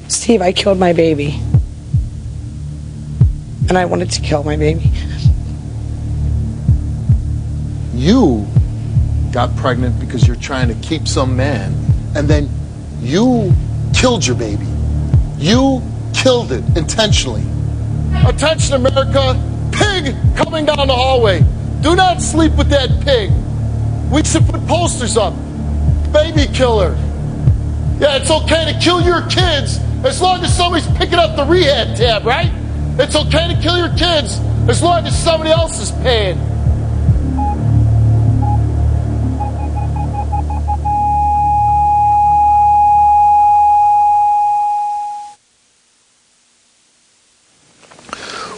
Steve, I killed my baby. And I wanted to kill my baby. You got pregnant because you're trying to keep some man, and then you killed your baby. You killed it intentionally. Attention, America! Pig coming down the hallway. Do not sleep with that pig. We should put posters up. Baby killer. Yeah, it's okay to kill your kids as long as somebody's picking up the rehab tab, right? It's okay to kill your kids as long as somebody else is paying.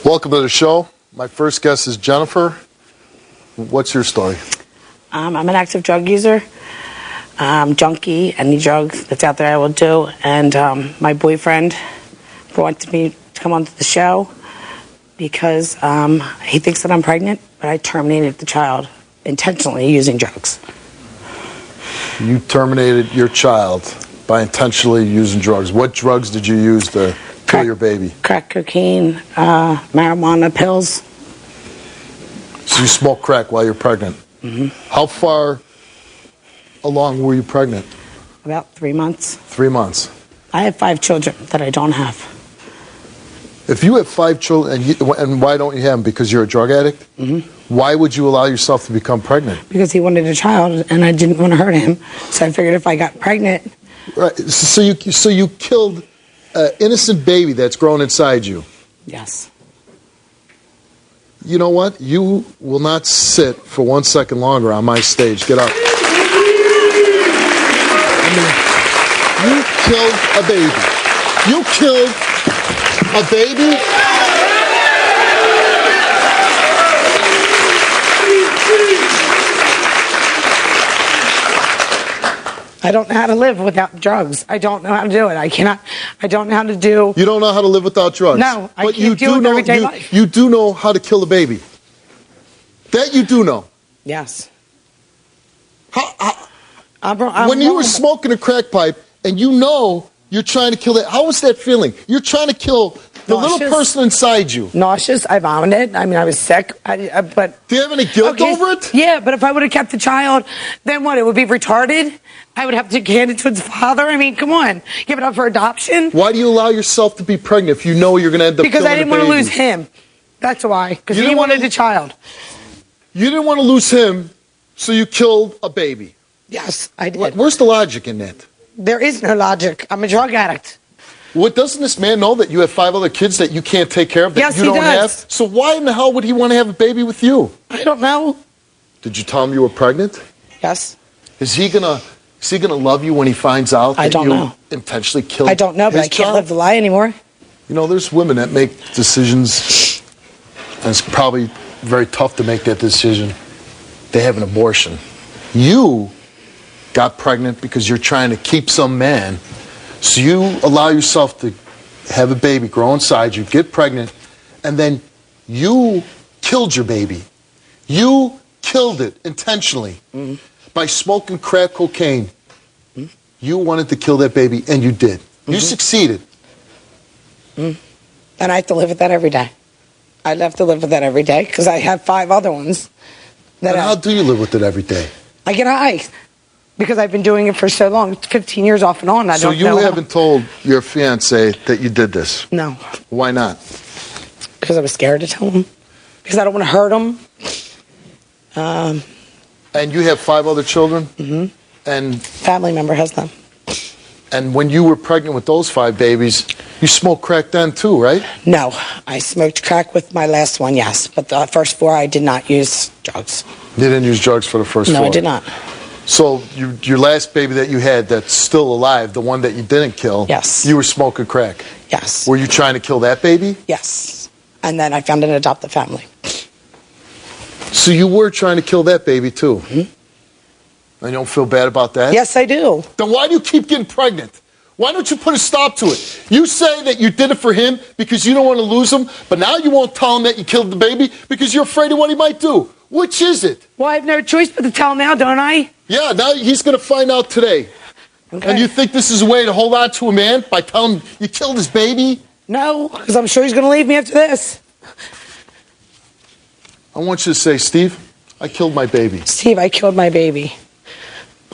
Welcome to the show. My first guest is Jennifer. What's your story? I'm an active drug user. Junkie, any drug that's out there I will do. And my boyfriend wanted me to come onto the show because he thinks that I'm pregnant, but I terminated the child intentionally using drugs. You terminated your child by intentionally using drugs. What drugs did you use to kill your baby? Crack cocaine, marijuana, pills. So you smoked crack while you're pregnant? Mm-hmm. How far along were you pregnant? About 3 months. 3 months. I have 5 children that I don't have. If you have 5 children, and why don't you have them? Because you're a drug addict? Mm-hmm. Why would you allow yourself to become pregnant? Because he wanted a child, and I didn't want to hurt him. So I figured if I got pregnant... Right. So you killed an innocent baby that's grown inside you. Yes. You know what? You will not sit for 1 second longer on my stage. Get up. I mean, you killed a baby. You killed a baby? I don't know how to live without drugs. I don't know how to do it. I don't know how to do... You don't know how to live without drugs? No, I can't do it in everyday life. You do know how to kill a baby. That you do know. Yes. When you were smoking a crack pipe and you know you're trying to kill it, how was that feeling? You're trying to kill the little person inside you. Nauseous. I vomited. I mean, I was sick. But do you have any guilt over it? Yeah, but if I would have kept the child, then what? It would be retarded? I would have to hand it to its father? I mean, come on. Give it up for adoption? Why do you allow yourself to be pregnant if you know you're going to end up because killing I didn't want to lose him. That's why. Because he wanted a child. You didn't want to lose him, so you killed a baby. Yes, I did. Where's the logic in that? There is no logic. I'm a drug addict. What, doesn't this man know that you have 5 other kids that you can't take care of, that yes, you don't does. have? So why in the hell would he want to have a baby with you? I don't know. Did you tell him you were pregnant? Yes. Is he gonna love you when he finds out that you intentionally killed his child? I don't know, but I can't live the lie anymore. You know, there's women that make decisions, and it's probably very tough to make that decision. They have an abortion. You got pregnant because you're trying to keep some man. So you allow yourself to have a baby grow inside you, get pregnant, and then you killed your baby. You killed it intentionally by smoking crack cocaine. You wanted to kill that baby, and you did. You succeeded. And I have to live with that every day. I'd have to live with that every day because I have 5 other ones. And how do you live with it every day? I get high. Because I've been doing it for so long, 15 years off and on. So you haven't told your fiance that you did this? No. Why not? Because I was scared to tell him. Because I don't want to hurt him. And you have 5 other children? Mm-hmm. And family member has them. And when you were pregnant with those 5 babies, you smoked crack then too, right? No. I smoked crack with my last one, yes. But the first 4, I did not use drugs. You didn't use drugs for the first 4? No, I did not. So your last baby that you had that's still alive, the one that you didn't kill, yes, you were smoking crack? Yes. Were you trying to kill that baby? Yes. And then I found an adopted family. So you were trying to kill that baby too? Mm-hmm. And you don't feel bad about that? Yes, I do. Then why do you keep getting pregnant? Why don't you put a stop to it? You say that you did it for him because you don't want to lose him, but now you won't tell him that you killed the baby because you're afraid of what he might do. Which is it? Well, I have no choice but to tell him now, don't I? Yeah, now he's going to find out today. Okay. And you think this is a way to hold on to a man by telling him you killed his baby? No, because I'm sure he's going to leave me after this. I want you to say, Steve, I killed my baby. Steve, I killed my baby.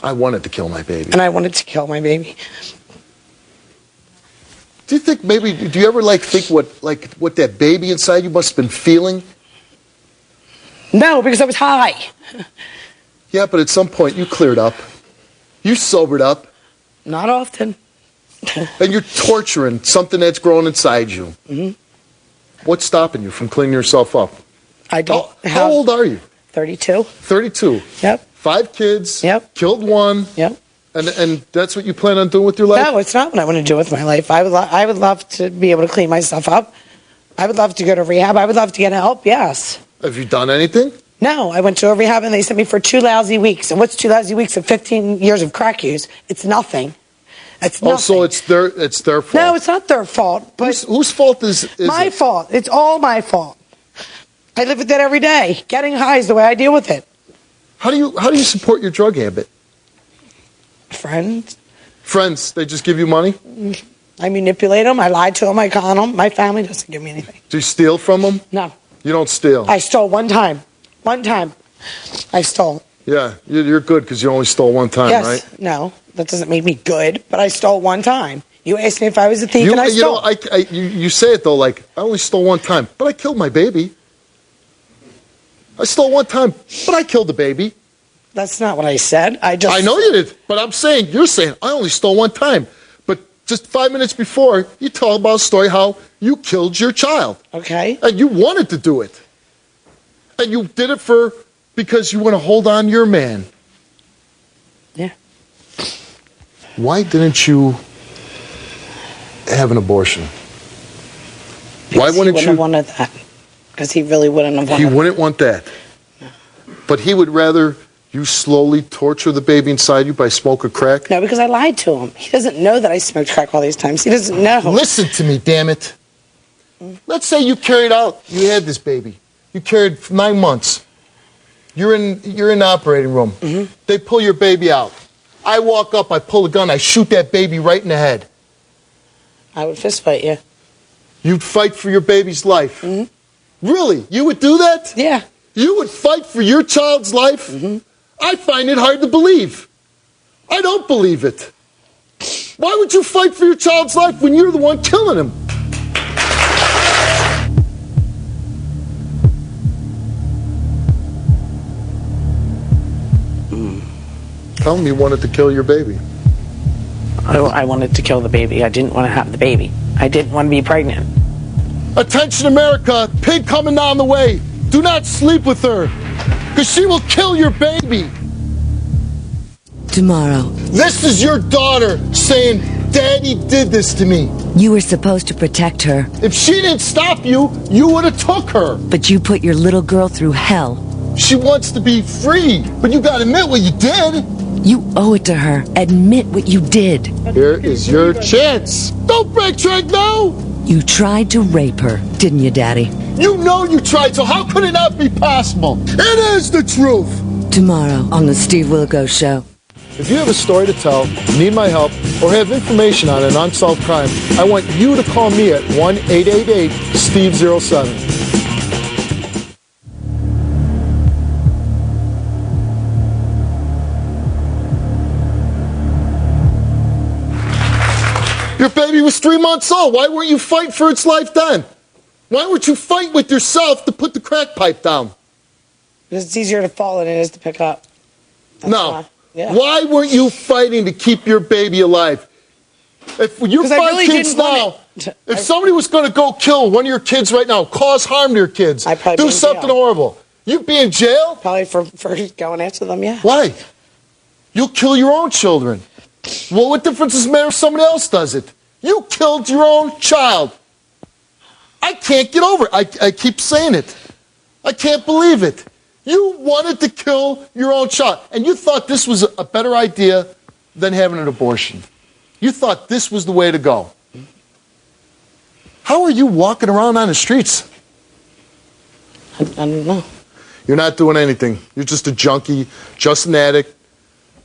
I wanted to kill my baby. And I wanted to kill my baby. Do you think maybe, do you ever think what that baby inside you must have been feeling? No, because I was high. Yeah, but at some point you cleared up. You sobered up. Not often. And you're torturing something that's grown inside you. Mm-hmm. What's stopping you from cleaning yourself up? I don't How old are you? 32. 32. Yep. 5 kids. Yep. Killed one. Yep. And that's what you plan on doing with your life? No, it's not what I want to do with my life. I would love to be able to clean myself up. I would love to go to rehab. I would love to get help, yes. Have you done anything? No, I went to a rehab and they sent me for 2 lousy weeks. And what's 2 lousy weeks of 15 years of crack use? It's nothing. It's nothing. Oh, so it's their fault. No, it's not their fault. But whose fault is my it? fault. It's all my fault. I live with that every day. Getting high is the way I deal with it. How do you support your drug habit? Friends, they just give you money? I manipulate them. I lie to them. I con them. My family doesn't give me anything. Do you steal from them? No. You don't steal? I stole one time. One time. I stole. Yeah, you're good because you only stole one time, Yes. right? No, that doesn't make me good, but I stole one time. You asked me if I was a thief and I stole. You say it though like, I only stole one time, but I killed my baby. I stole one time, but I killed the baby. That's not what I said. I know you did, but you're saying, I only stole one time. But just 5 minutes before, you told about a story how you killed your child. Okay. And you wanted to do it. And you did it because you want to hold on to your man. Yeah. Why didn't you have an abortion? Why wouldn't he wouldn't you? have wanted that. Because he really wouldn't have wanted He wouldn't want that. But he would rather you slowly torture the baby inside you by smoking crack? No, because I lied to him. He doesn't know that I smoked crack all these times. He doesn't know. Listen to me, damn it. Let's say you had this baby. You carried 9 months. You're in the operating room. Mm-hmm. They pull your baby out. I walk up, I pull a gun, I shoot that baby right in the head. I would fist fight you. You'd fight for your baby's life. Mm-hmm. Really? You would do that? Yeah. You would fight for your child's life? Mm-hmm. I find it hard to believe. I don't believe it. Why would you fight for your child's life when you're the one killing him? Tell him you wanted to kill your baby. I wanted to kill the baby. I didn't want to have the baby. I didn't want to be pregnant. Attention America, pig coming down the way. Do not sleep with her, because she will kill your baby. Tomorrow. This is your daughter saying, Daddy did this to me. You were supposed to protect her. If she didn't stop you, you would have took her. But you put your little girl through hell. She wants to be free, but you gotta admit what you did. You owe it to her. Admit what you did. Here is your chance. Don't backtrack now. You tried to rape her, didn't you, Daddy? You know you tried, so how could it not be possible? It is the truth. Tomorrow on the Steve Wilkos Show. If you have a story to tell, need my help, or have information on an unsolved crime, I want you to call me at 1-888-STEVE-07. Your baby was 3 months old. Why weren't you fighting for its life then? Why weren't you fighting with yourself to put the crack pipe down? Because it's easier to fall than it is to pick up. That's No. why. Yeah. Why weren't you fighting to keep your baby alive? If you're 5 really kids didn't now, want it. if somebody was going to go kill one of your kids right now, cause harm to your kids, I'd probably be do in something jail. horrible, you'd be in jail? Probably for going after them, yeah. Why? You'll kill your own children. Well, what difference does it matter if somebody else does it? You killed your own child. I can't get over it. I keep saying it. I can't believe it. You wanted to kill your own child, and you thought this was a better idea than having an abortion. You thought this was the way to go. How are you walking around on the streets? I don't know. You're not doing anything. You're just a junkie, just an addict,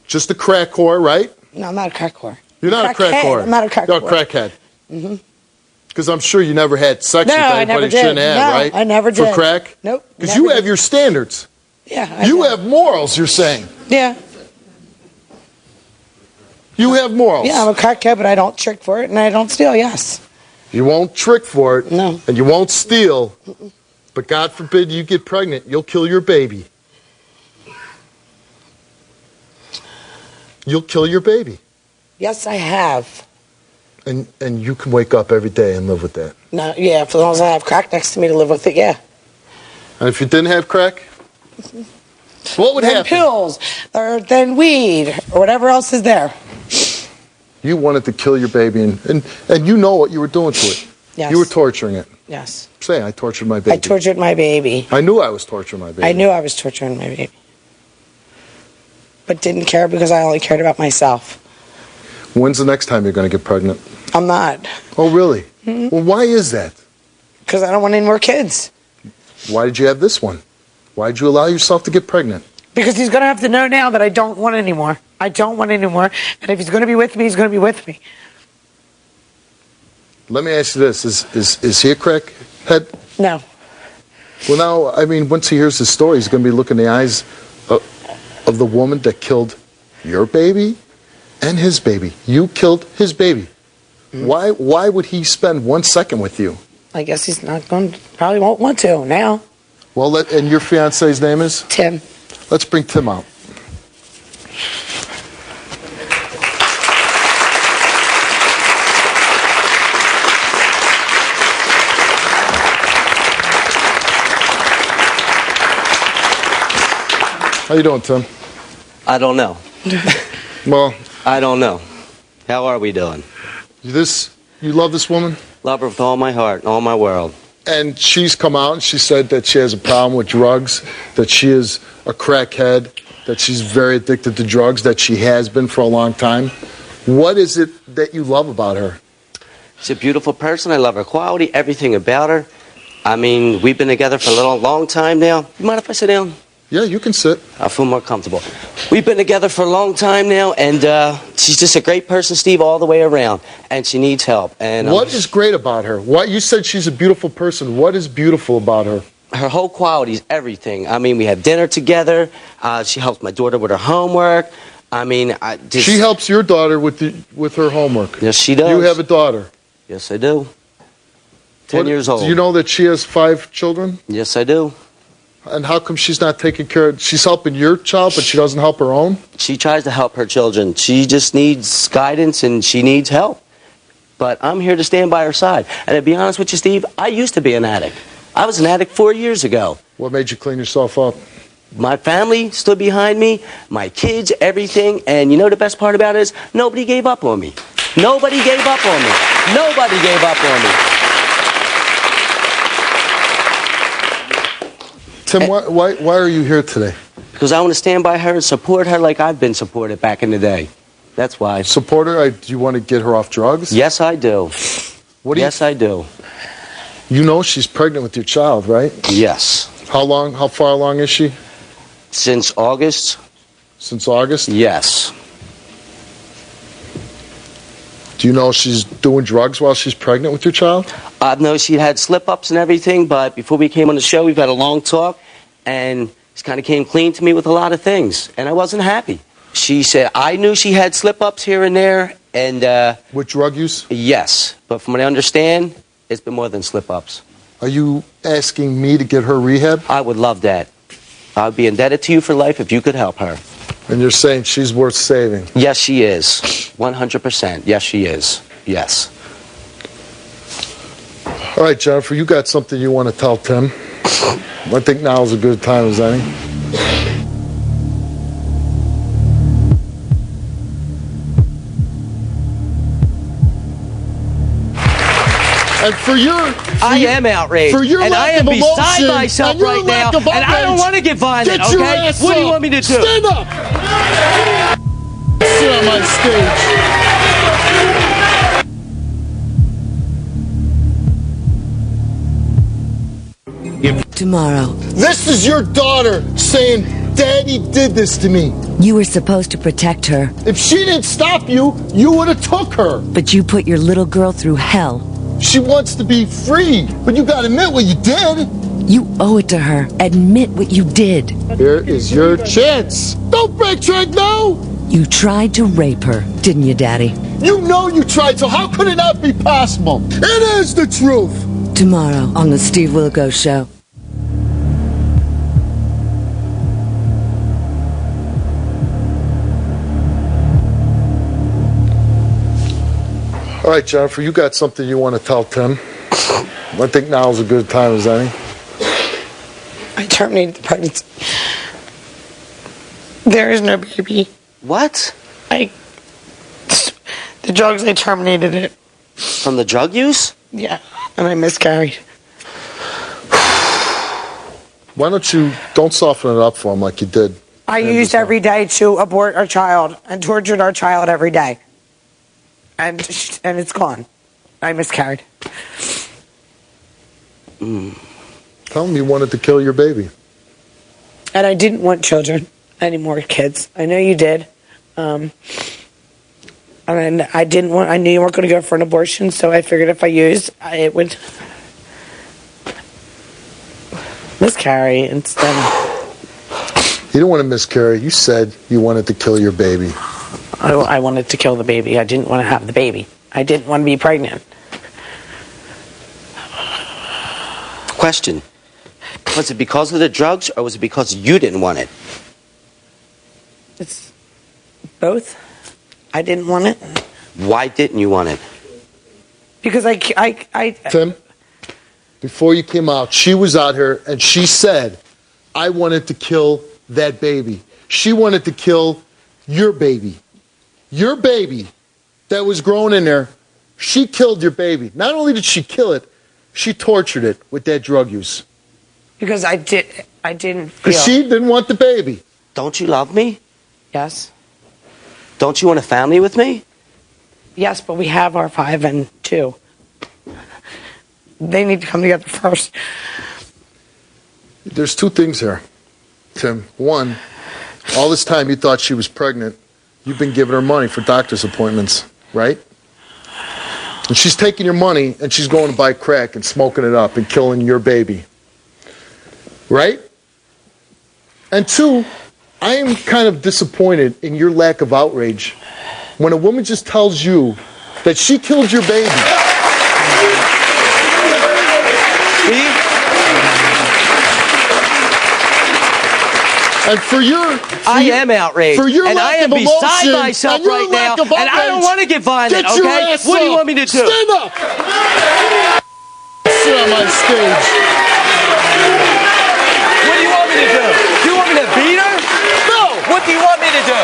just a crack whore, right? No, I'm not a crack whore. You're not a crack whore. I'm not a crack You're whore. a crackhead. Mm-hmm. Because I'm sure you never had sex with I anybody never you shouldn't did. have, No, right? I never did. For crack? Nope. Because never you have did. your standards. Yeah. You have morals, you're saying. Yeah. You have morals. Yeah, I'm a crackhead, but I don't trick for it, and I don't steal, yes. You won't trick for it. No. And you won't steal. But God forbid you get pregnant, you'll kill your baby. You'll kill your baby. Yes, I have. And you can wake up every day and live with that. No, yeah, for as long as I have crack next to me to live with it, yeah. And if you didn't have crack, what would Then happen? pills, or then weed, or whatever else is there. You wanted to kill your baby, and you know what you were doing to it. Yes. You were torturing it. Yes. Say, I tortured my baby. I tortured my baby. I knew I was torturing my baby. I knew I was torturing my baby. But didn't care because I only cared about myself. When's the next time you're going to get pregnant? I'm not. Oh, really? Mm-hmm. Well, why is that? Because I don't want any more kids. Why did you have this one? Why did you allow yourself to get pregnant? Because he's going to have to know now that I don't want any more. I don't want any more. And if he's going to be with me, he's going to be with me. Let me ask you this. Is he a crackhead? No. Well, now, I mean, once he hears his story, he's going to be looking in the eyes of the woman that killed your baby and his baby. You killed his baby. Mm-hmm. Why would he spend 1 second with you? I guess he's not going to, probably won't want to now. Well, and your fiance's name is? Tim. Let's bring Tim out. How you doing, Tim? I don't know. Well, I don't know. How are we doing? You love this woman? Love her with all my heart, all my world. And she's come out and she said that she has a problem with drugs, that she is a crackhead, that she's very addicted to drugs, that she has been for a long time. What is it that you love about her? She's a beautiful person. I love her quality, everything about her. I mean, we've been together for a long time now. You mind if I sit down? Yeah, you can sit. I feel more comfortable. We've been together for a long time now, and she's just a great person, Steve, all the way around. And she needs help. And what is great about her? You said she's a beautiful person. What is beautiful about her? Her whole quality is everything. I mean, we have dinner together. She helps my daughter with her homework. I mean, she helps your daughter with her homework. Yes, she does. You have a daughter. Yes, I do. 10 years old. Do you know that she has 5 children? Yes, I do. And how come she's not taking care of... She's helping your child, but she doesn't help her own? She tries to help her children. She just needs guidance, and she needs help. But I'm here to stand by her side. And to be honest with you, Steve, I used to be an addict. I was an addict 4 years ago. What made you clean yourself up? My family stood behind me, my kids, everything. And you know the best part about it is nobody gave up on me. Nobody gave up on me. Nobody gave up on me. Tim, why are you here today? Because I want to stand by her and support her like I've been supported back in the day. That's why. Support her? Do you want to get her off drugs? Yes, I do. Yes, I do. You know she's pregnant with your child, right? Yes. How far along is she? Since August. Since August? Yes. Do you know she's doing drugs while she's pregnant with your child? I know she had slip-ups and everything, but before we came on the show, we've had a long talk, and she kind of came clean to me with a lot of things, and I wasn't happy. She said, I knew she had slip-ups here and there, and... with drug use? Yes, but from what I understand, it's been more than slip-ups. Are you asking me to get her rehab? I would love that. I would be indebted to you for life if you could help her. And you're saying she's worth saving? Yes, she is. 100%. Yes, she is. Yes. All right, Jennifer, you got something you want to tell Tim. I think now is a good time as any. And I am outraged. For your and lack I am of beside emotion, myself and your right now, lack of and I don't outrage, want to get violent, get your okay? ass What do you up. want me to do? Stand up! Sit on my stage. Tomorrow. This is your daughter saying, Daddy did this to me. You were supposed to protect her, If she didn't stop you, you would have took her. but you put your little girl through hell. She wants to be free, but you gotta admit what you did. You owe it to her. Admit what you did. Here is your chance. Don't backtrack now. You tried to rape her, didn't you, Daddy? You know you tried, so how could it not be possible? It is the truth. Tomorrow on the Steve Wilkos Show. All right, Jennifer, you got something you want to tell Tim. I think now's a good time as any. I terminated the pregnancy. There is no baby. What? The drugs, I terminated it. From the drug use? Yeah, and I miscarried. Why don't soften it up for him like you did? I used every day to abort our child and tortured our child every day. And it's gone. I miscarried. Tell him you wanted to kill your baby. And I didn't want children, any more kids. I know you did. And I didn't want, I knew you weren't going to go for an abortion, so I figured if I used, it would miscarry instead. You didn't want to miscarry. You said you wanted to kill your baby. I wanted to kill the baby. I didn't want to have the baby. I didn't want to be pregnant. Question. Was it because of the drugs or was it because you didn't want it? It's both. I didn't want it. Why didn't you want it? Because I Tim, before you came out, she was out here and she said, I wanted to kill that baby. She wanted to kill your baby. Your baby that was growing in there, she killed your baby. Not only did she kill it, she tortured it with that drug use. because I didn't feel. Because she didn't want the baby. Don't you love me? Yes. Don't you want a family with me? Yes, but we have our 5 and 2. They need to come together first. There's two things here, Tim. One, all this time you thought she was pregnant. You've been giving her money for doctor's appointments, right? And she's taking your money and she's going to buy crack and smoking it up and killing your baby. Right? And two, I am kind of disappointed in your lack of outrage when a woman just tells you that she killed your baby. See? And for your... I am outraged. For your and lack I am of beside emotion myself and your right now. lack of And I don't outrage, want to get violent, get your okay? ass What do you up. want me to do? Stand up! Sit on my stage. What do you want me to do? Do you want me to beat her? No! What do you want me to do?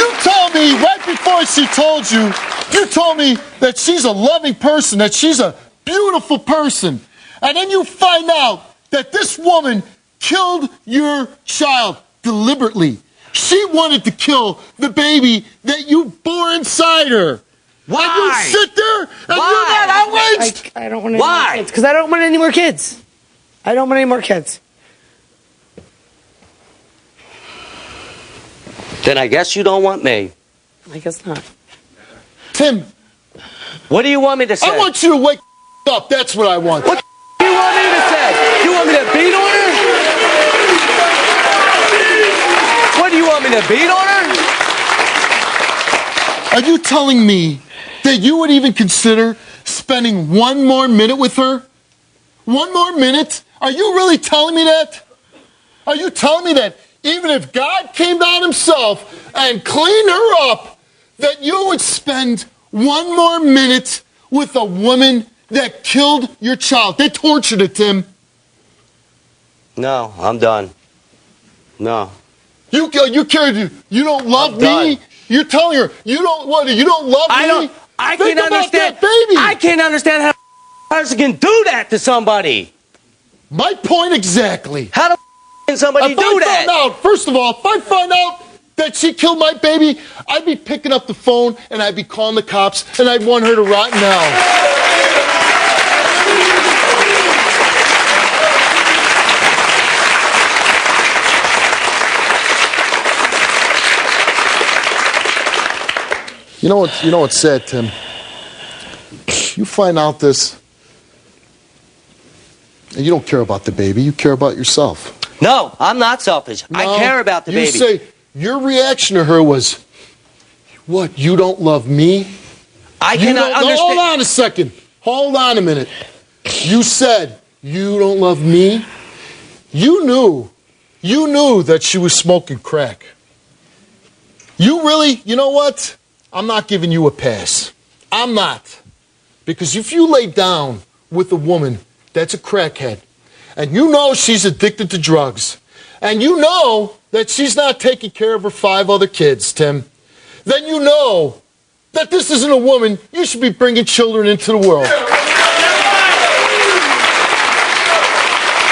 You told me right before she told you, you told me that she's a loving person, that she's a beautiful person. And then you find out that this woman killed your child deliberately. She wanted to kill the baby that you bore inside her. Why? And you sit there and you're not outraged? I don't want any Why? more kids. Because I don't want any more kids. I don't want any more kids. Then I guess you don't want me. I guess not. Tim, What do you want me to say? I want you to wake up. That's what I want. What do you want me to say? You want me to beat on her? What do you want me to beat on her? Are you telling me that you would even consider spending one more minute with her? One more minute? Are you really telling me that? Are you telling me that even if God came down himself and cleaned her up, that you would spend one more minute with a woman that killed your child? They tortured it, Tim. No, I'm done. No. You cared. You don't love I'm me. done. You're telling her you don't love me. I Think can't about understand. that baby. I can't understand how a person can do that to somebody. My point exactly. How the can somebody If do I that? found out, first of all, if I find out that she killed my baby, I'd be picking up the phone and I'd be calling the cops and I'd want her to rot now. You know what's sad, Tim? You find out this, and you don't care about the baby. You care about yourself. No, I'm not selfish. No, I care about the baby. You say your reaction to her was, "What? You don't love me?" I cannot understand. Hold on a second. Hold on a minute. You said you don't love me. You knew that she was smoking crack. You really, you know what? I'm not giving you a pass. I'm not. Because if you lay down with a woman that's a crackhead, and you know she's addicted to drugs, and you know that she's not taking care of her 5 other kids, Tim, then you know that this isn't a woman you should be bringing children into the world.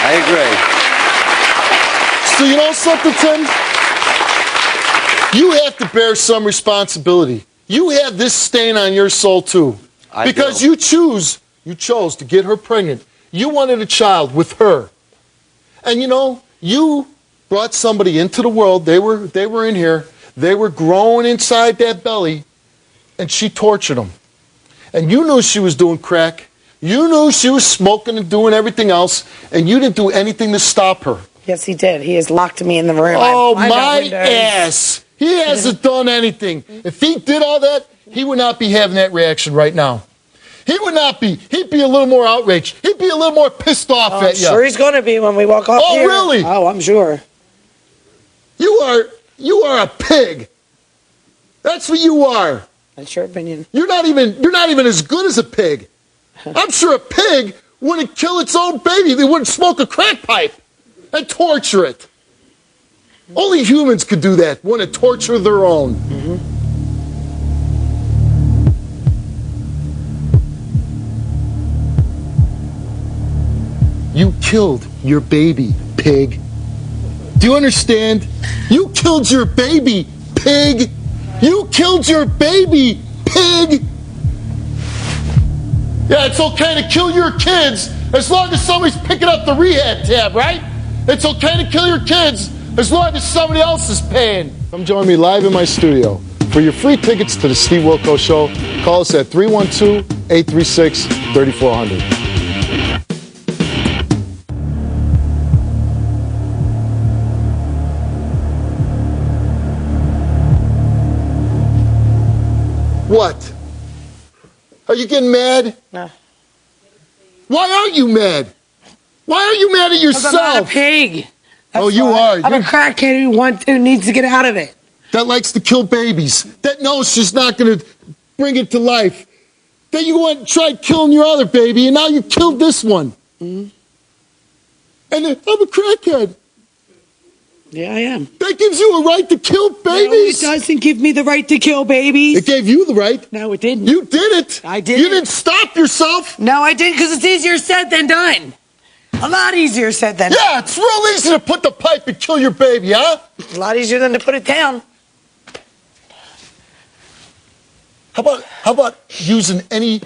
I agree. So you know something, Tim? You have to bear some responsibility. You have this stain on your soul too. Because you chose to get her pregnant. You wanted a child with her. And you know, you brought somebody into the world. They were in here. They were growing inside that belly, and she tortured them. And you knew she was doing crack. You knew she was smoking and doing everything else, and you didn't do anything to stop her. Yes, he did. He has locked me in the room. Oh, my ass. He hasn't done anything. If he did all that, he would not be having that reaction right now. He would not be. He'd be a little more outraged. He'd be a little more pissed off at you. I'm sure he's going to be when we walk off here. Oh, really? Oh, I'm sure. You are a pig. That's what you are. That's your opinion. You're not even as good as a pig. I'm sure a pig wouldn't kill its own baby. They wouldn't smoke a crack pipe and torture it. Only humans could do that, want to torture their own. Mm-hmm. You killed your baby, pig. Do you understand? You killed your baby, pig. You killed your baby, pig. Yeah, it's okay to kill your kids as long as somebody's picking up the rehab tab, right? It's okay to kill your kids as long as somebody else is paying. Come join me live in my studio. For your free tickets to the Steve Wilkos Show, call us at 312-836-3400. What? Are you getting mad? No. Why aren't you mad? Why are you mad at yourself? I'm not a pig. That's you why. are. I'm a crackhead who needs to get out of it. That likes to kill babies. That knows she's not going to bring it to life. That you went and tried killing your other baby, and now you killed this one. Mm-hmm. And I'm a crackhead. Yeah, I am. That gives you a right to kill babies? No, it doesn't give me the right to kill babies. It gave you the right. No, it didn't. You did it. I did. You didn't stop yourself. No, I didn't, because it's easier said than done. A lot easier said than done. Yeah, it's real easy to put the pipe and kill your baby, huh? A lot easier than to put it down. How about using any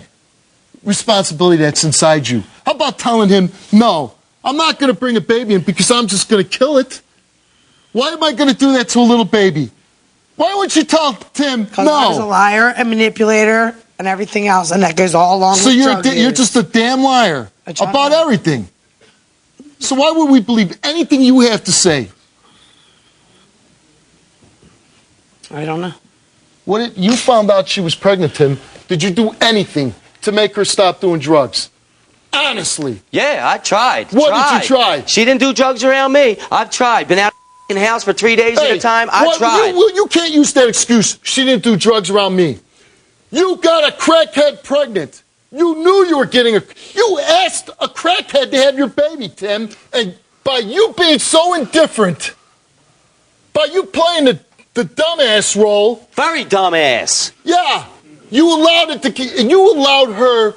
responsibility that's inside you? How about telling him, no, I'm not going to bring a baby in because I'm just going to kill it? Why am I going to do that to a little baby? Why wouldn't you tell Tim, Because I was a no? liar, a manipulator, and everything else, and that goes all along So with you're drug use. just a damn liar A child about liar. everything. So why would we believe anything you have to say? I don't know. When you found out she was pregnant, Tim, did you do anything to make her stop doing drugs? Honestly. Yeah, I tried. What did you try? She didn't do drugs around me. I've tried. Been out of the house for 3 days at a time. I tried. You can't use that excuse. She didn't do drugs around me. You got a crackhead pregnant. You knew you were getting you asked a crackhead to have your baby, Tim. And by you being so indifferent, by you playing the dumbass role. Very dumbass. Yeah. You allowed her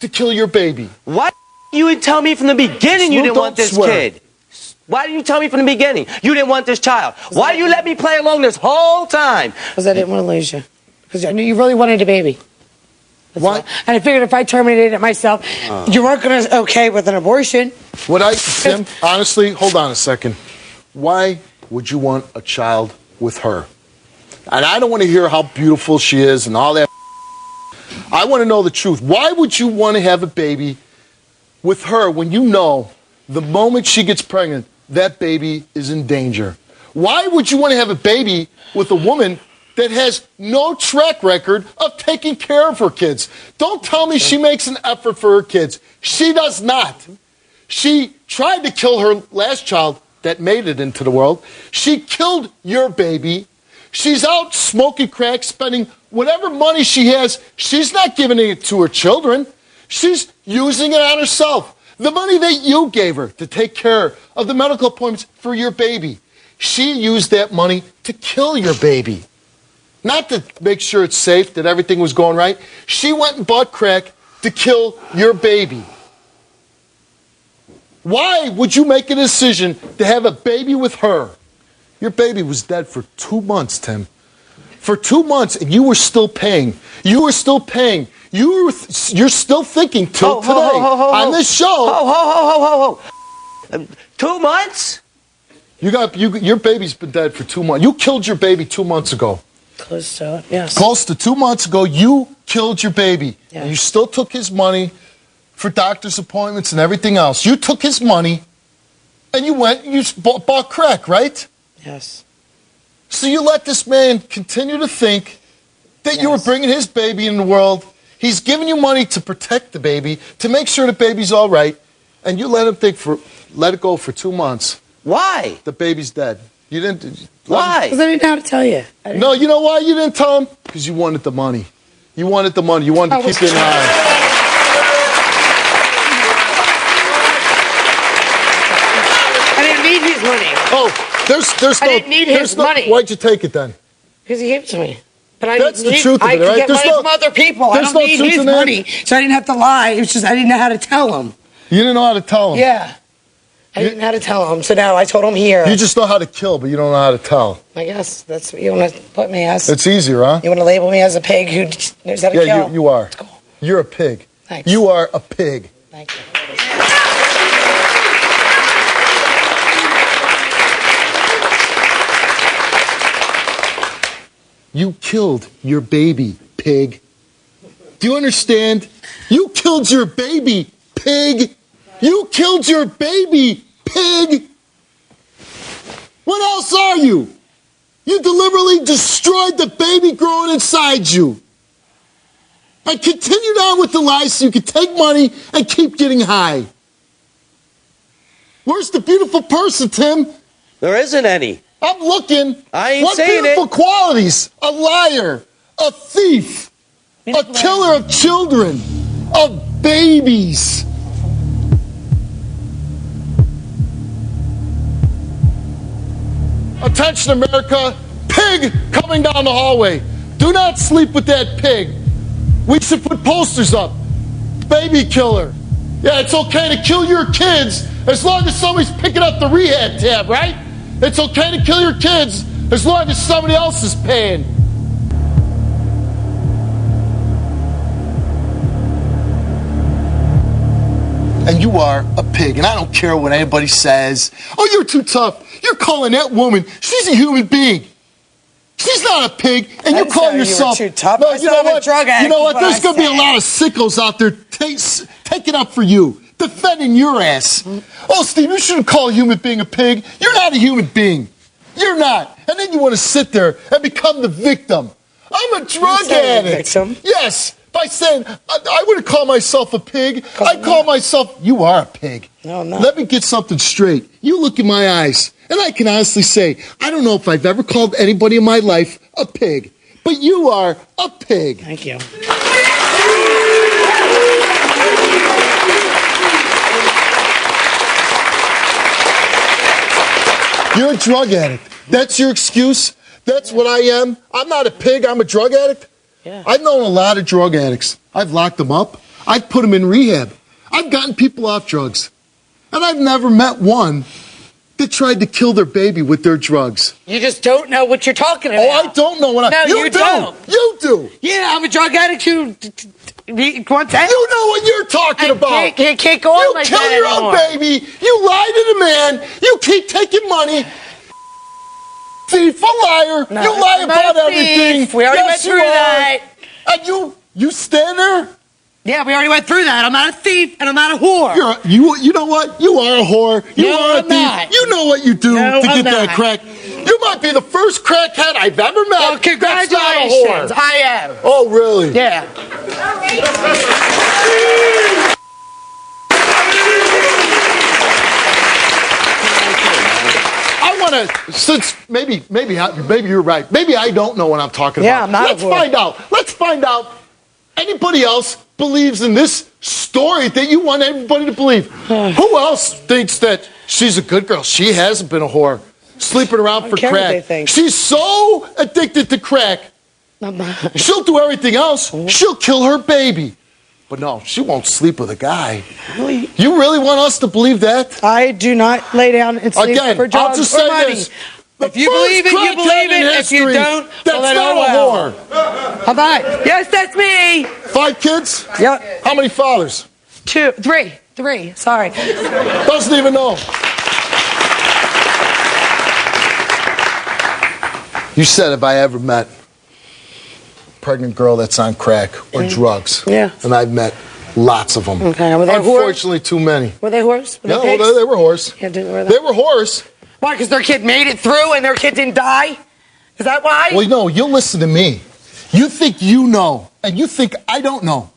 to kill your baby. Why you didn't tell me from the beginning you didn't want this kid? Why didn't you tell me from the beginning you didn't want this child? Why did you let me play along this whole time? Because I didn't want to lose you. Because I knew you really wanted a baby. What? And I figured if I terminated it myself, you weren't going to okay with an abortion. Tim, honestly, hold on a second. Why would you want a child with her? And I don't want to hear how beautiful she is and all that. I want to know the truth. Why would you want to have a baby with her when you know the moment she gets pregnant, that baby is in danger? Why would you want to have a baby with a woman that has no track record of taking care of her kids? Don't tell me she makes an effort for her kids. She does not. She tried to kill her last child that made it into the world. She killed your baby. She's out smoking crack, spending whatever money she has. She's not giving it to her children. She's using it on herself. The money that you gave her to take care of the medical appointments for your baby, she used that money to kill your baby. Not to make sure it's safe, that everything was going right. She went and bought crack to kill your baby. Why would you make a decision to have a baby with her? Your baby was dead for 2 months, Tim. For 2 months, and you were still paying. You were still paying. You're still thinking till today on this show. 2 months? Your baby's been dead for 2 months. You killed your baby 2 months ago. Close to it, yes. Close to 2 months ago, you killed your baby. Yeah. And you still took his money for doctor's appointments and everything else. You took his money and you went and you bought crack, right? Yes. So you let this man continue to think that you were bringing his baby in the world. He's giving you money to protect the baby, to make sure the baby's all right, and you let him let it go for 2 months. Why? The baby's dead. You didn't. Why? Because I didn't know how to tell you. No, you know why you didn't tell him? Because you wanted the money. You wanted the money. You wanted to keep getting high. I didn't need his money. Oh, there's no. I didn't need his money. Why'd you take it then? Because he gave it to me. But I That's didn't the need, truth of I it, could right? get There's money no- from other people. I there's don't no need truth his in that. money, so I didn't have to lie. It was just I didn't know how to tell him. You didn't know how to tell him. Yeah. I didn't know how to tell him, so now I told him here. You just know how to kill, but you don't know how to tell. I guess that's what you want to put me as. It's easier, huh? You want to label me as a pig who knows how to kill? Yeah, you are. Cool. You're a pig. Thanks. You are a pig. Thank you. You killed your baby, pig. Do you understand? You killed your baby, pig. You killed your baby, pig. What else are you? You deliberately destroyed the baby growing inside you. And continued on with the lies so you could take money and keep getting high. Where's the beautiful person, Tim? There isn't any. I'm looking. I ain't what saying beautiful it. qualities? A liar, a thief, a killer of children, of babies. Attention, America. Pig coming down the hallway. Do not sleep with that pig. We should put posters up. Baby killer. Yeah, it's okay to kill your kids as long as somebody's picking up the rehab tab, right? It's okay to kill your kids as long as somebody else is paying. And you are a pig, and I don't care what anybody says. Oh, you're too tough. You're calling that woman, she's a human being. She's not a pig, and you're calling yourself. You were too tough. No, I you know said I'm a what? drug addict, You know what? is There's I going to be a said. lot of sickos out there taking up for you, defending your ass. Oh, Steve, you shouldn't call a human being a pig. You're not a human being. You're not. And then you want to sit there and become the victim. I'm a drug saying addict. victim? Yes. By saying, I wouldn't call myself a pig. I'd call myself, you are a pig. No, I'm not. Let me get something straight. You look in my eyes, and I can honestly say, I don't know if I've ever called anybody in my life a pig, but you are a pig. Thank you. You're a drug addict. That's your excuse? That's what I am? I'm not a pig, I'm a drug addict? Yeah. I've known a lot of drug addicts. I've locked them up. I've put them in rehab. I've gotten people off drugs. And I've never met one that tried to kill their baby with their drugs. You just don't know what you're talking about. Oh, I don't know what I... No, you you do. don't. You do. Yeah, I'm a drug addict who wants that. You know what you're talking about. Can't go on You like kill that your anymore. own baby. You lie to the man. You keep taking money. thief, a liar. No, You lie I'm not about a thief. everything. We already Yes, went through you are. that. And you stand there. Yeah, we already went through that. I'm not a thief and I'm not a whore. You know what? You are a whore. You No, are a I'm thief. not. You know what you do No, to I'm get that not. crack. You might be the first crackhead I've ever met. Well, congratulations. That's not a whore. I am. Oh, really? Yeah. I want to, since maybe you're right. Maybe I don't know what I'm talking Yeah, about. I'm not a Let's whore. find out. Let's find out. Anybody else believes in this story that you want everybody to believe? Who else thinks that she's a good girl? She hasn't been a whore, sleeping around for care what they crack. think. She's so addicted to crack. I'm not. She'll do everything else. She'll kill her baby. But no, she won't sleep with a guy. Really? You really want us to believe that? I do not lay down and sleep Again, for I'll drugs just or say money. this. If you believe it, you believe it. If you don't, that's well, then not oh well. a whore. I'm not. Yes, that's me. 5 kids? Yep. How many fathers? 2, 3. Sorry. Doesn't even know. You said, have I ever met a pregnant girl that's on crack or drugs? Yeah. And I've met lots of them. Okay, were they Unfortunately, too many. Were they whores? Were No, they pigs? they were whores. Yeah, were They were whores. Why? Because their kid made it through and their kid didn't die? Is that why? Well, no, you'll listen to me. You think you know, and you think I don't know.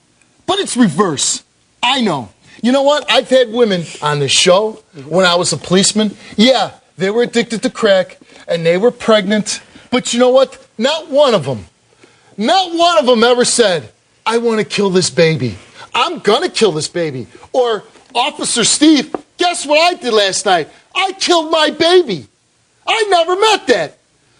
But it's reverse. I know. You know what? I've had women on this show when I was a policeman. Yeah, they were addicted to crack, and they were pregnant. But you know what? Not one of them ever said, I want to kill this baby. I'm going to kill this baby. Or, Officer Steve, guess what I did last night? I killed my baby. I never met that.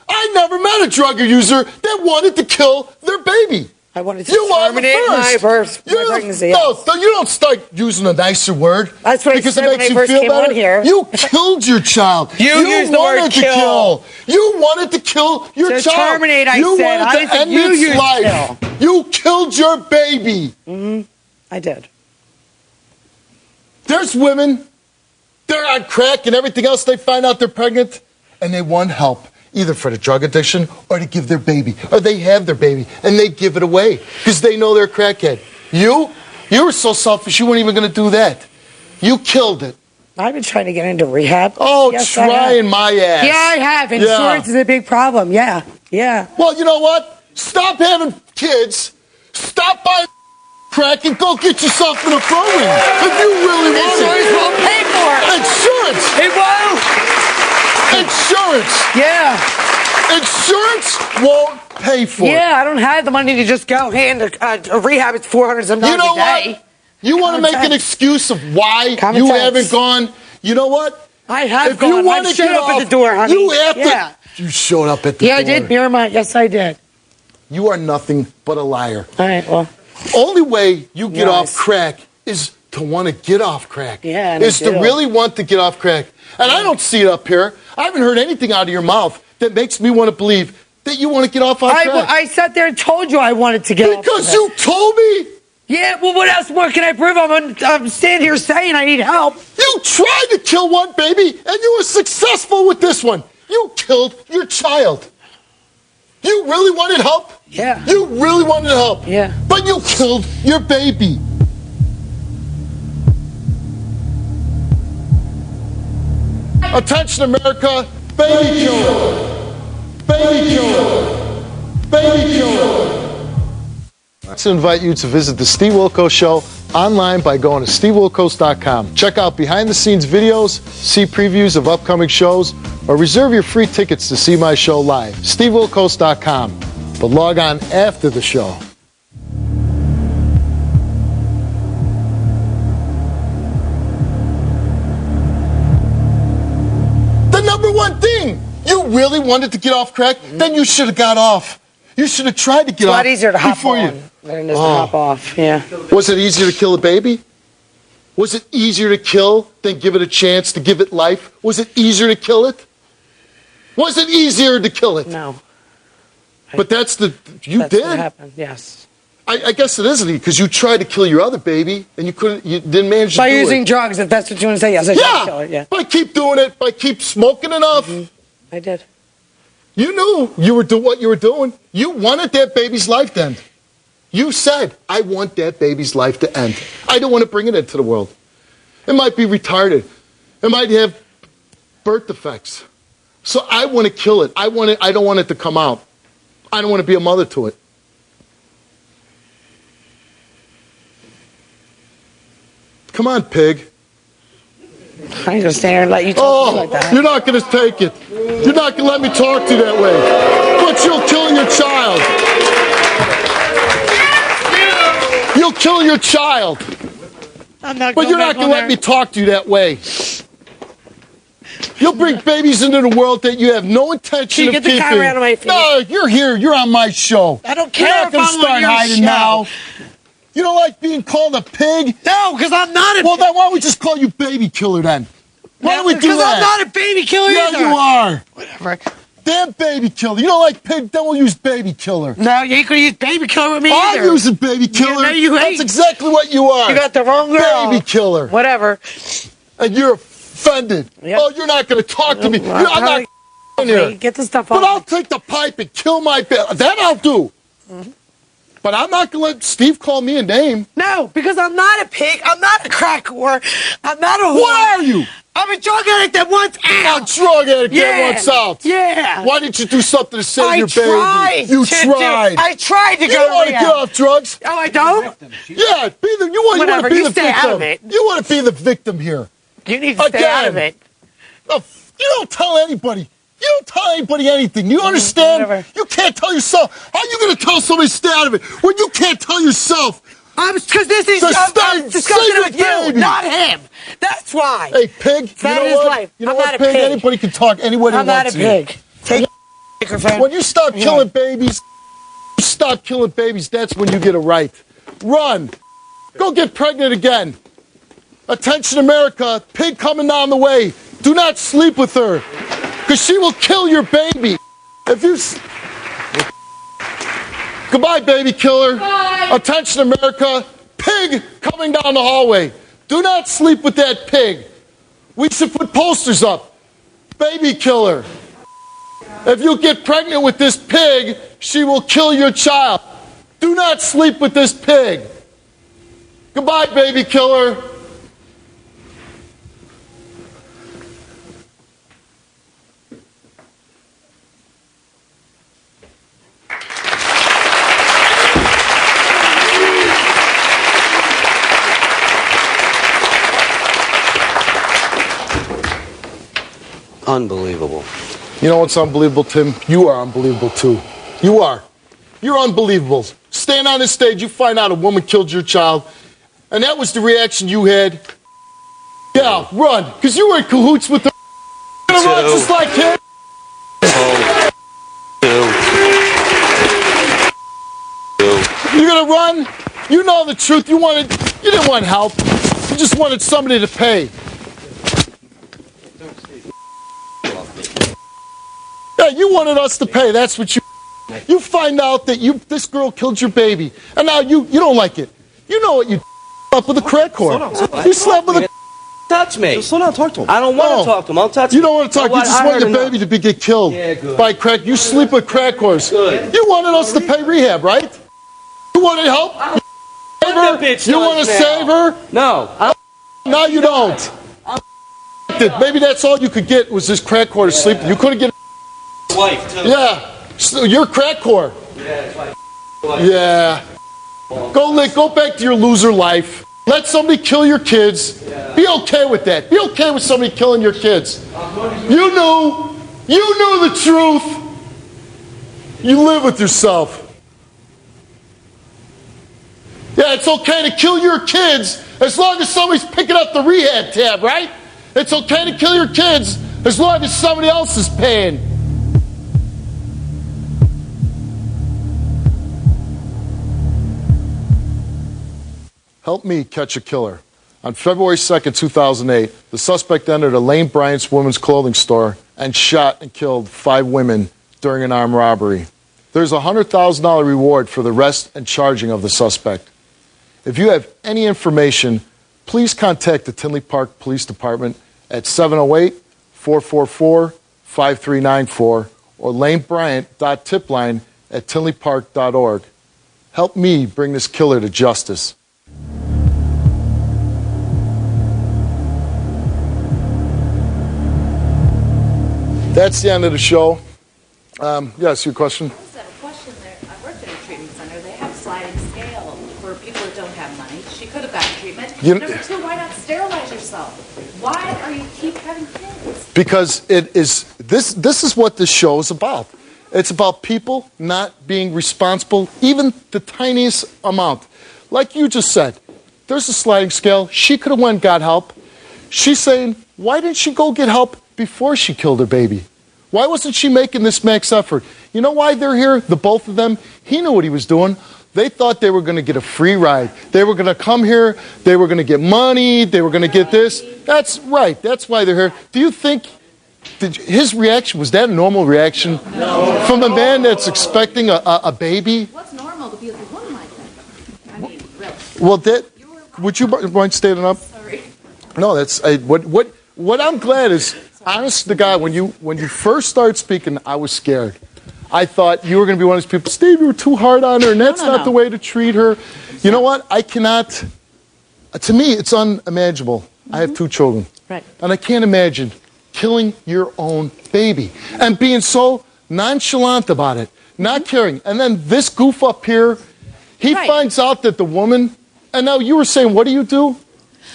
I never met a drug user that wanted to kill their baby. I wanted to You are the terminate my first. pregnancy. No, you don't start using a nicer word. That's what I because said it when makes I you first feel came better. on here. You killed your child. You used the word wanted to kill. You wanted to kill your To child. terminate, I you said. wanted I to didn't think end you its used life. kill. You killed your baby. I did. There's women, they're on crack and everything else. They find out they're pregnant, and they want help, either for the drug addiction or to give their baby, or they have their baby and they give it away because they know they're a crackhead. You were so selfish. You weren't even going to do that. You killed it. I've been trying to get into rehab. Oh, Yes, I have. trying my ass. Yeah, I have. Insurance is a big problem. Yeah. Well, you know what? Stop having kids. Stop buying crack and go get yourself in a program if you really want Insurance it. won't pay for it. Insurance. It won't. Insurance. Yeah. Insurance won't pay for it. Yeah, I don't have the money to just go hand a rehab. It's $400 some You know a day. what? You want to Common make an sense. excuse of why Common you sense. haven't gone. You know what? I have If you gone. want I to showed get up off, at the door, honey. you have Yeah. to. You showed up at the Yeah, door. I did. Miramont. Yes, I did. You are nothing but a liar. All right, well. Only way you get Nice. off crack is to want to get off crack. Yeah, and I is to do. really want to get off crack. And I don't see it up here. I haven't heard anything out of your mouth that makes me want to believe that you want to get off on crack. I sat there and told you I wanted to get off Because of it. you told me. Yeah, well, what else more can I prove? I'm standing here saying I need help. You tried to kill one baby, and you were successful with this one. You killed your child. You really wanted help? Yeah. You really wanted help? Yeah. But you killed your baby. Attention, America. Baby killer. Baby killer. Baby killer. To invite you to visit the Steve Wilkos Show online by going to stevewilkos.com. Check out behind-the-scenes videos, see previews of upcoming shows, or reserve your free tickets to see my show live. stevewilkos.com. But log on after the show. The number one thing, you really wanted to get off crack, then you should have got off. You should have tried to get It's a off lot easier to hop before on you. than it is to hop off. Yeah. Was it easier to kill a baby? Was it easier to kill than give it a chance to give it life? Was it easier to kill it? Was it easier to kill it? No. But that's That's did. what happened. Yes. I guess it isn't because you tried to kill your other baby and you didn't manage to By do using it. drugs, if that's what you want to say. Yes, I tried to kill it. Yeah. By keep doing it, by keep smoking enough. I did. You knew you were what you were doing. You wanted that baby's life to end. You said, I want that baby's life to end. I don't want to bring it into the world. It might be retarded. It might have birth defects. So I want to kill it. I don't want it to come out. I don't want to be a mother to it. Come on, pig. I ain't gonna stand here and let you talk to me like that. You're not going to take it. You're not going to let me talk to you that way. But you'll kill your child. You'll kill your child. But you're not going to let me talk to you that way. You'll bring babies into the world that you have no intention of Get keeping. the camera out of my face. No, you're here. You're on my show. I don't care You're not if going to I'm on start your hiding show. now. You don't like being called a pig? No, because I'm not a Well, then why don't we just call you baby killer then? Why don't we do Because that? I'm not a baby killer Yeah, either. you are. Whatever. Damn baby killer. You don't like pig, then we'll use baby killer. No, you ain't gonna use baby killer with me I'm either. using baby killer. no, you That's ain't. exactly what you are. You got the wrong girl. Baby killer. Whatever. And you're offended. Yep. Oh, you're not going to talk to me. Well, I'm not in Okay, here. get the stuff But off. I'll take the pipe and kill my baby. That I'll do. But I'm not going to let Steve call me a name. No, because I'm not a pig. I'm not a crack whore. I'm not a whore. What are you? I'm a drug addict that wants A out. drug addict Yeah. that wants out. Yeah. Why didn't you do something to save I your tried. baby? You to tried. I tried to You go don't to want to get rehab. off drugs. Oh, I don't? Yeah, you want Whatever, to be you the stay victim. out of it. You want to be the victim here. You need to stay out of Again. it. No, you don't tell anybody. You don't tell anybody anything. You understand? whatever. You can't tell yourself. How are you going to tell somebody to stay out of it when you can't tell yourself? Because this is So I'm save discussing your it with you, baby. not him. That's why. Hey, pig. That you know is what? life. You know I'm what, not a pig? pig. Anybody can talk. Anybody I'm not a wants to. pig. Take your microphone. When you stop killing babies, you stop killing babies. That's when you get it right. Run. Go get pregnant again. Attention, America. Pig coming down the way. Do not sleep with her, because she will kill your baby. If you. Goodbye, baby killer. Bye. Attention, America. Pig coming down the hallway. Do not sleep with that pig. We should put posters up. Baby killer. If you get pregnant with this pig, she will kill your child. Do not sleep with this pig. Goodbye, baby killer. Unbelievable. You know what's unbelievable, Tim? You are unbelievable, too. You are. You're unbelievable. Stand on this stage, you find out a woman killed your child, and that was the reaction you had. Yeah, run, because you were in cahoots with the. You're gonna run just like him. You're gonna run. You know the truth. You didn't want help. You just wanted somebody to pay. Yeah, you wanted us to pay. That's what you. You find out that this girl killed your baby, and now you don't like it. You know what you up with a crack whore. You slept with a. Touch me. Just slow down, talk to him. I don't want No. to talk to him. I'll touch You me. don't want to talk. know You what? just I want heard your enough. baby to get killed by crack. You sleep with crack whores. Good. You wanted us to pay rehab, right? You wanted help. Save her? That bitch You want to does now. save her? No. No, you don't. Maybe that's all you could get was this crack whore to sleep. You couldn't get. Wife, too. Yeah, so you're a crack whore. Yeah. Go back to your loser life. Let somebody kill your kids. Be okay with that. Be okay with somebody killing your kids. You knew the truth. You live with yourself. Yeah, it's okay to kill your kids as long as somebody's picking up the rehab tab, right? It's okay to kill your kids as long as somebody else is paying. Help me catch a killer. On February 2nd, 2008, the suspect entered a Lane Bryant's women's clothing store and shot and killed 5 women during an armed robbery. There's a $100,000 reward for the arrest and charging of the suspect. If you have any information, please contact the Tinley Park Police Department at 708-444-5394 or lanebryant.tipline@tinleypark.org. Help me bring this killer to justice. That's the end of the show. Yes, your question? I just have a question there. I worked in a treatment center. They have sliding scale for people that don't have money. She could have gotten treatment. Number two, why not sterilize yourself? Why are you keep having kids? Because it is this is what this show is about. It's about people not being responsible, even the tiniest amount. Like you just said, there's a sliding scale. She could have went and got help. She's saying, why didn't she go get help before she killed her baby? Why wasn't she making this max effort? You know why they're here, the both of them? He knew what he was doing. They thought they were going to get a free ride. They were going to come here. They were going to get money. They were going to get this. That's right. That's why they're here. Do you think his reaction, was that a normal reaction? No. From a man that's expecting a baby? What's normal to be with a woman like that? I mean, really. Well, would you mind standing up? Sorry. No, that's what I'm glad is, honest to God, when you first started speaking, I was scared. I thought you were going to be one of those people, Steve, you were too hard on her, and that's not the way to treat her. You know what? I cannot, to me, it's unimaginable. I have 2 children. Right. And I can't imagine killing your own baby and being so nonchalant about it, not caring. And then this goof up here, he finds out that the woman, and now you were saying, what do?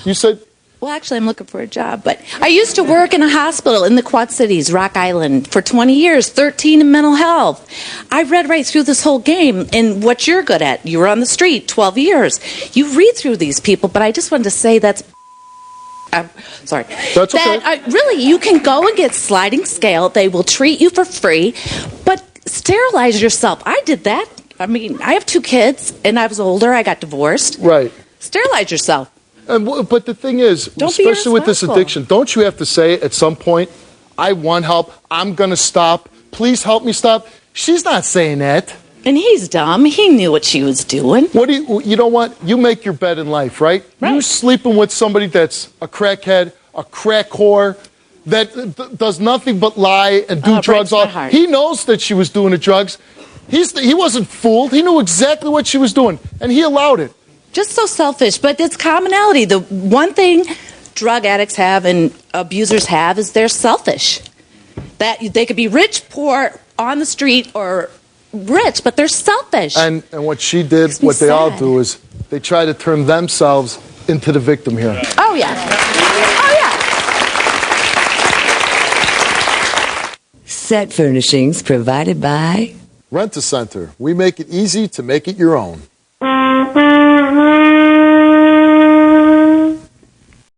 You said... Well, actually, I'm looking for a job, but I used to work in a hospital in the Quad Cities, Rock Island, for 20 years, 13 in mental health. I read right through this whole game and what you're good at. You were on the street 12 years. You read through these people, but I just wanted to say that's... sorry. That's okay. Really, you can go and get sliding scale. They will treat you for free, but sterilize yourself. I did that. I mean, I have 2 kids, and I was older. I got divorced. Right. Sterilize yourself. But the thing is, especially with this addiction, don't you have to say at some point, I want help, I'm going to stop, please help me stop? She's not saying that. And he's dumb. He knew what she was doing. You know what? You make your bed in life, right? You're sleeping with somebody that's a crackhead, a crack whore, that does nothing but lie and do drugs. He knows that she was doing the drugs. He wasn't fooled. He knew exactly what she was doing, and he allowed it. Just so selfish, but it's commonality. The one thing drug addicts have and abusers have is they're selfish. That they could be rich, poor, on the street, or rich, but they're selfish. And what she did, what they all do, is they try to turn themselves into the victim here. Oh, yeah. Oh, yeah. Set furnishings provided by Rent-A-Center. We make it easy to make it your own.